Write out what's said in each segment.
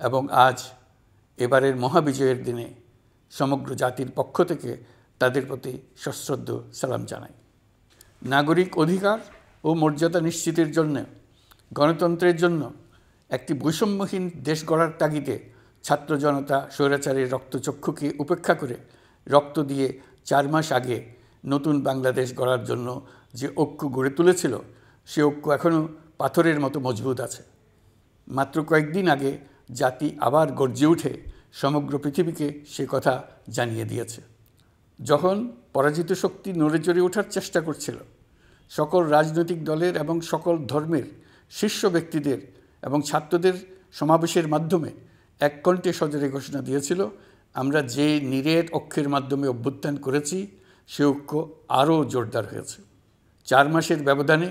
এবং আজ এবারের মহাবিজয়ের দিনে সমগ্র জাতির পক্ষ থেকে তাদের প্রতি সশ্রদ্ধ সালাম জানাই। নাগরিক অধিকার ও মর্যাদা নিশ্চিতের জন্য, গণতন্ত্রের জন্য একটি বৈষম্যহীন দেশ গড়ার তাগিদে ছাত্র জনতা স্বৈরাচারের রক্তচক্ষুকে উপেক্ষা করে রক্ত দিয়ে 4 মাস আগে নতুন বাংলাদেশ গড়ার জন্য যে ঐক্য গড়ে তুলেছিল, সে ঐক্য এখনও পাথরের মতো মজবুত আছে। মাত্র কয়েকদিন আগে জাতি আবার গর্জে উঠে সমগ্র পৃথিবীকে সে কথা জানিয়ে দিয়েছে। যখন পরাজিত শক্তি নড়েচড়ে ওঠার চেষ্টা করছিল, সকল রাজনৈতিক দলের এবং সকল ধর্মের শীর্ষ ব্যক্তিদের এবং ছাত্রদের সমাবেশের মাধ্যমে এক কণ্ঠে সজোরে ঘোষণা দিয়েছিল, আমরা যে নিরেট ঐক্যের মাধ্যমে অভ্যুত্থান করেছি সে ঐক্য আরও জোরদার হয়েছে। 4 মাসের ব্যবধানে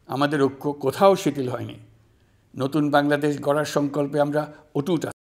আমাদের ঐক্য কোথাও শিথিল হয়নি। নতুন বাংলাদেশ গড়ার সংকল্পে আমরা অটুট আছি।